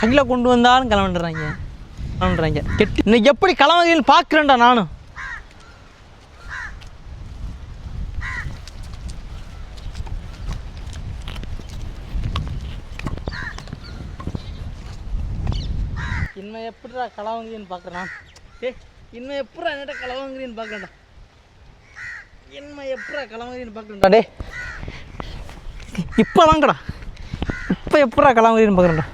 கையில் கொண்டு வந்தாலும் கிளம்பிடுறாங்க கெட்டி. இன்னைக்கு எப்படி கிளம்புறீங்கன்னு பார்க்குறேன்டா நானும். இன்னும் எப்படிடா கிளம்புறீன்னு பார்க்குறேன். இன்னும் எப்படா என்னடா கிளம்புறீன்னு பார்க்குறேன்டா. இன்னும் எப்படா கிளம்புறீன்னு பார்க்குறேன்டா. டே இப்போ வாங்கடா. இப்போ எப்படா கிளம்புறீன்னு பார்க்குறேன்டா.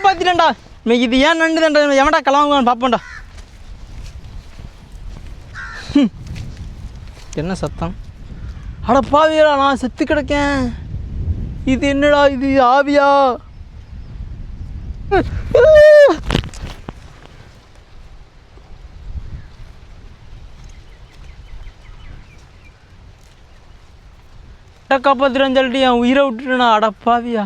பார்த்துட்டேன்டா. இது ஏன் நண்டுதான்டா. எவன்டா கிளம்புவான்னு பார்ப்போம்டா. என்ன சத்தம்? அட பாவியா, நான் செத்து கிடக்கேன். இது என்னடா இது, ஆவியா? காப்பாத்துறேன்னு சொல்லிட்டு என் உயிரை விட்டுட்டேனா? அட பாவியா.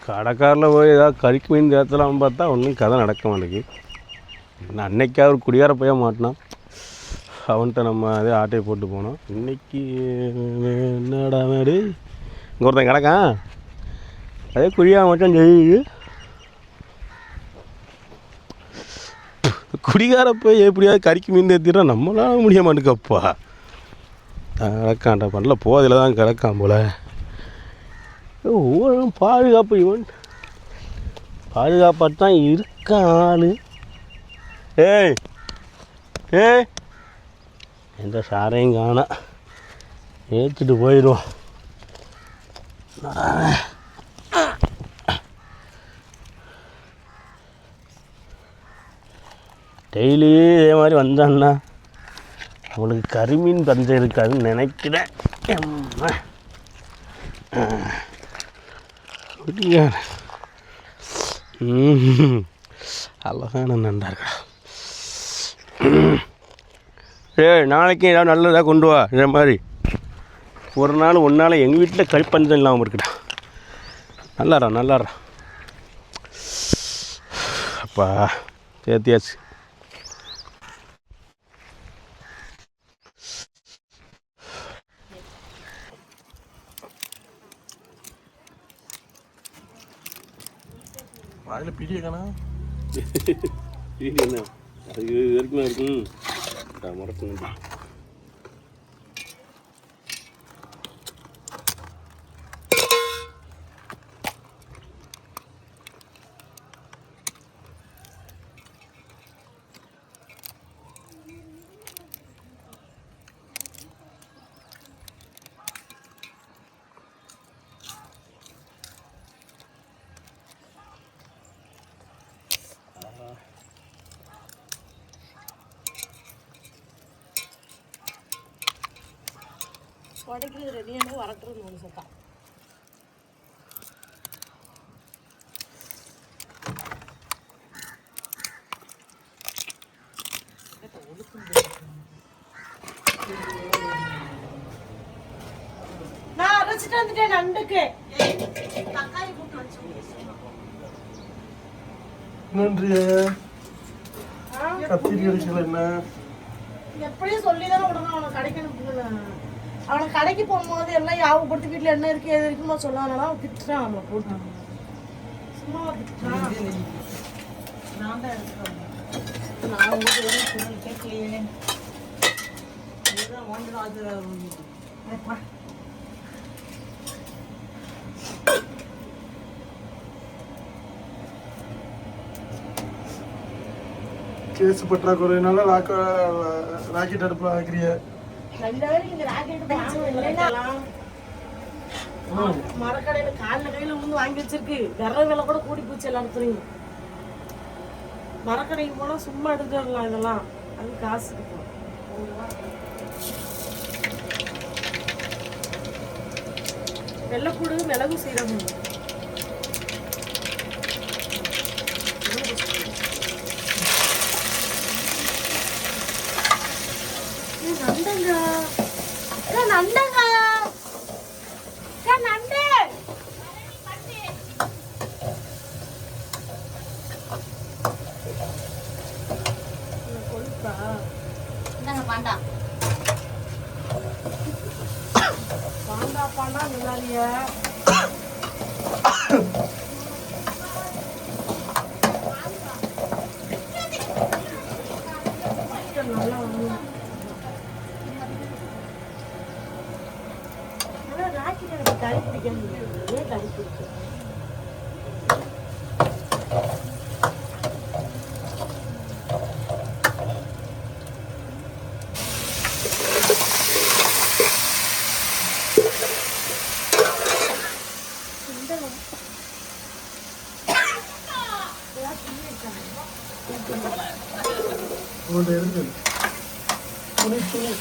கடைக்காரில் போய் ஏதாவது கறிக்கு மீன் தேர்த்தலாம்னு பார்த்தா ஒன்றும் கதை நடக்க மாட்டேங்குது. நான் அன்னைக்கு அவர் குடியார போய் மாட்டினான். அவன்கிட்ட நம்ம அதே ஆட்டையை போட்டு போனோம். இன்றைக்கி என்னடா மாடு இங்கே ஒருத்தன் கிடக்கான். அதே குடியாக மட்டும் செய்யுது. குடிகார போய் எப்படியாவது கறிக்கு மீன் தேர்த்திட்டா நம்மளால முடிய மாட்டேங்கப்பா. கிடக்கான்டா பண்ணல போதில் தான் கிடக்கான் போல். ஒவ்வொரு பாதுகாப்பு இவன் பாதுகாப்பாக தான் இருக்கான் ஆள். ஏய் ஏய் எந்த சாரையும் காணா ஏற்றிட்டு போயிடுவோம். டெய்லி இதே மாதிரி வந்தான்னா அவங்களுக்கு கரிமீன் பஞ்சம் இருக்காதுன்னு நினைக்கிறேன். அழகான நண்டா இருக்கா. நாளைக்கு ஏதாவது நல்லதாக கொண்டு வா. இதே மாதிரி ஒரு நாள் ஒன்றால் எங்கள் வீட்டில் கழிப்பஞ்சம் இல்லாமல் இருக்குடா. நல்லாடுறா அப்பா சேர்த்தியாச்சு. அதில் பிடிய காணா என்ன அது வரைக்கும் இருக்கும் மறக்கணும். உடைக்கிறது ரெடியான வரட்டுறது 3 சத்தம். நான் அரைச்சிட்டு வந்துட்டேன் நண்டுக்கு. தக்காளி போட்டு வச்சு நன்றி. கத்திரி கிடைக்கல. என்ன எப்படியும் சொல்லிதானே விடணும். அவனை கடைக்கு அனுப்புங்க. அவனை கடைக்கு போகும்போது எல்லாம் யாவப்படுத்தி வீட்டில் என்ன இருக்குது எது இருக்குமோ சொல்லானா திட்டுறான். அவனை போட்டு சும்மா திட்டுறான். நான் தான் எடுத்துக்கிறேன். நான் உங்களுக்கு எதுவும் பொருள் கேட்கலையே. இதுதான் ஒன்று ஆஜராக கேஸ் பற்றாக்குறையினால ராக்கெட் அடுப்பில் ஆக்கிறிய. மரக்கடையில காலில் கையில வந்து வாங்கி வச்சிருக்கு. விரல விலை கூட கூடி போச்சு எல்லாத்துலையும். மரக்கடைக்கு போனா சும்மா எடுத்து வரலாம். இதெல்லாம் அது காசு இருக்கும். வெள்ளைப்பூடு மிளகு சீரகம் நண்டங்க நண்டங்க நண்டு நல்லா வந்து ராக்கெட் எனக்கு கறி பிடிக்க முடியாது. ஏன் கறி பிடிக்கும்? உங்கள்கிட்ட இருக்கு துணி துணி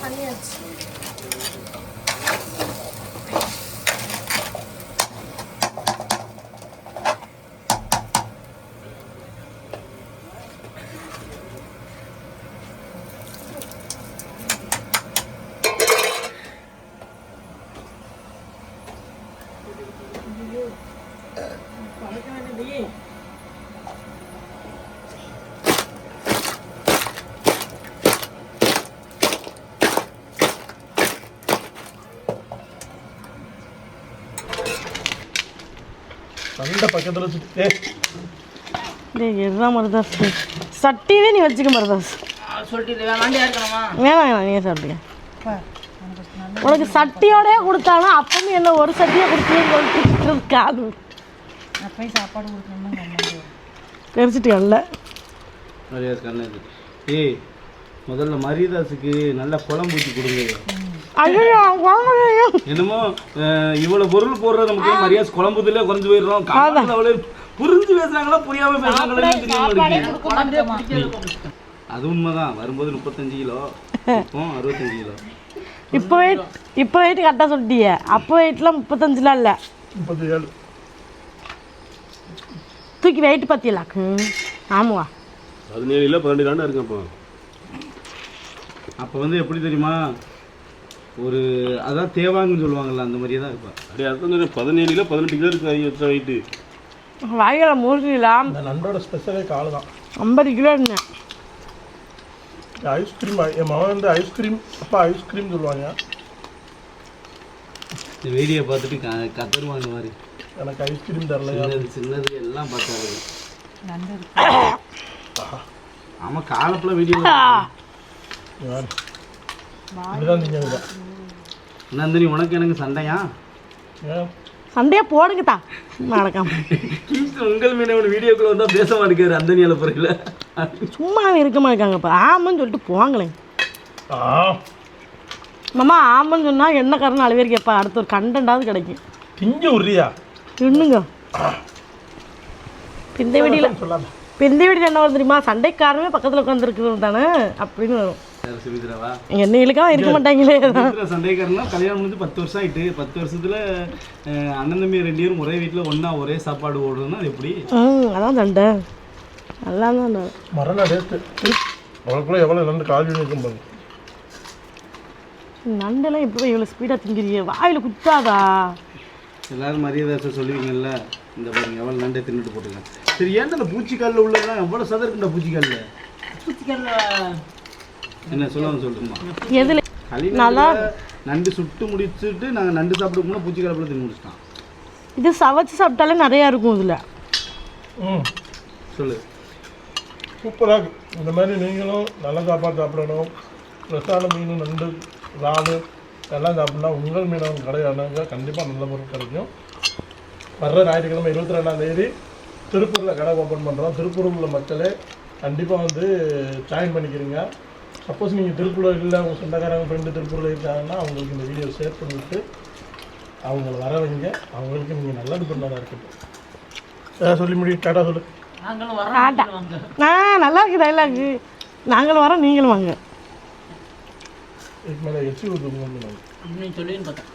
பண்ணியாச்சு. பழக்க வேண்டியது. சண்டை பக்கத்தில் சுற்றி எதுதான் மருதாஸ் சட்டியவே நீ வச்சுக்க மருதாஸ். சொல்லிட்டு வேணாண்டியா இருக்கணுமா? வேணாம் வேணாம் நீயே சாப்பிட்டுக்க. உனக்கு சட்டியோடய கொடுத்தாலும் அப்பவும் என்ன ஒரு சட்டியை கொடுத்தீங்கன்னு சொல்லிட்டு இருக்காது. போய் சாப்பாடு கொடுக்கணும்னு தெரிச்சிட்டுக்கல்ல. மரியாதை கண்ணது. ஏய் முதல்ல மரியதாஸுக்கு நல்லா குழம்பு ஊற்றி கொடுங்க. ஐயோ என்னமோ இவ்வளோ பொருள் போடுறது நமக்கு மரியாதை குழம்புல குறைஞ்சு போயிடுறோம். அவ்வளோ புரிஞ்சு பேசுறாங்களா புரியாம பேசுறாங்களா அது உண்மைதான். வரும்போது 35 கிலோ, இப்போ 65 கிலோ. இப்போ வெயிட் கரெக்டாக சொல்லிட்டிய. அப்போ வெயிட்லாம் 35லாம் இல்லை, 37. தூக்கி வெயிட் பற்றியலாக்கு. ஆமாவா 17 இல்லை 12 தாண்டா இருக்கு. அப்போ வந்து எப்படி தெரியுமா, ஒரு அதான் தேவாங்கன்னு சொல்லுவாங்கல்ல, அந்த மாதிரியே தான் இருப்பேன். அப்படியே அர்த்தம் 17 இல்லை 18 கிலோ இருக்கு வெயிட்டு. வாயில மூழ்கலாம். இந்த நண்டோட ஸ்பெஷலே கால் தான். 50 கிலோ இருந்தேன். ஐஸ்கிரீம் என் மகன் வந்து ஐஸ்கிரீம் அப்பா ஐஸ்கிரீம் சொல்லுவாங்க. இந்த வீடியோ பார்த்துட்டு கத்தருவாங்க மாதிரி. எனக்கு ஐஸ்கிரீம் தரலையா? சின்னது எல்லாம் பார்த்தாரு. ஆமாம் காலப்பெல்லாம் வீடியோ இதுதான் நீங்கள் நந்தினி உனக்கு எனக்கு சண்டையா? சண்டையா போடுங்கத்தா நடக்காம. உங்கள் மீன வீடியோக்குள்ள வந்தால் பேச மாட்டேங்காரு அந்தனியால பொறையில். சும்மாவே இருக்க மாட்டாங்க. இப்போ ஆமான்னு சொல்லிட்டு போங்களேன். மாமா ஆமான்னு சொன்னால் என்ன காரணம் அளவே கேட்பா. அடுத்த ஒரு கண்டென்ட்டாவது கிடைக்கும். திங்க உரியா இன்னுங்க பிந்த வீடியில் சொல்லாம பிந்த வீடியில் என்ன வரும் தெரியுமா, சண்டைக்காரமே பக்கத்தில் உட்காந்துருக்கிறது தானே அப்படின்னு வரும். என்ன இழுக்காம இருக்க மாட்டாங்களே. சண்டைக்காரனா கல்யாணம் முடிஞ்சு 10 வருஷம் ஆயிட்டு. 10 வருஷத்துல அண்ணன் தம்பி 2 பேரும் ஒரே வீட்டில் ஒன்றா ஒரே சாப்பாடு ஓடுறதுன்னா அது எப்படி? அதான் சண்டை. நல்லா தான் மரண டேஸ்ட்டு. அவளுக்குள்ள எவ்வளோ நண்டு கால் நிற்கும் போது நண்டெல்லாம் இப்போ இவ்வளோ ஸ்பீடாக திங்கிறீங்க. வாயில் குத்தாதா? எல்லாரும் மரியாதை சொல்லுவீங்கல்ல, இந்த பாருங்க எவ்வளோ நண்டை தின்னுட்டு போட்டுருக்கேன். சரி ஏன்டா இந்த பூச்சிக்காலில் உள்ளதான் எவ்வளோ சதை இருக்குண்டா பூச்சிக்காலில்? என்ன சொல்லுமா எதில் நல்லா நண்டு சுட்டு முடிச்சுட்டு நாங்கள் நண்டு சாப்பிடுவோம்னா பூச்சிக்காலில் தின்னு முடிச்சிட்டோம். இது சமைச்சு சாப்பிட்டாலே நிறையா இருக்கும் இதில். சொல்லு. சூப்பராக இந்த மாதிரி நீங்களும் நல்ல சாப்பாடு சாப்பிடணும். ஃப்ரெஷ்ஷான மீன் நண்டு இறால் எல்லாம் சாப்பிட்னா உங்கள் மீனவன் கடையானாங்க கண்டிப்பாக நல்ல பொருள் கிடைக்கும். வர்ற ஞாயிற்றுக்கிழமை 22ஆம் தேதி திருப்பூரில் கடை ஓப்பன் பண்ணுறோம். திருப்பூரில் உள்ள மக்களே கண்டிப்பாக வந்து ஜாயின் பண்ணிக்கிறீங்க. சப்போஸ் நீங்கள் திருப்பூரில் இல்லை, உங்கள் சொந்தக்காரங்க ஃப்ரெண்டு திருப்பூரில் இருக்காங்கன்னா அவங்களுக்கு இந்த வீடியோ ஷேர் பண்ணிவிட்டு அவங்கள வர வைங்க. அவங்களுக்கு நீங்கள் நல்லது பண்ணதாக இருக்கட்டும். சொல்லி முடியும் டாட்டா சொல்லு. நல்லா இருக்கு டைலாக்கு. நாங்களும் வரோம் நீங்களும் வாங்க. இதுக்கு மேலே எச்சி ஊற்றுங்க சொல்லின்னு பார்த்தேன்.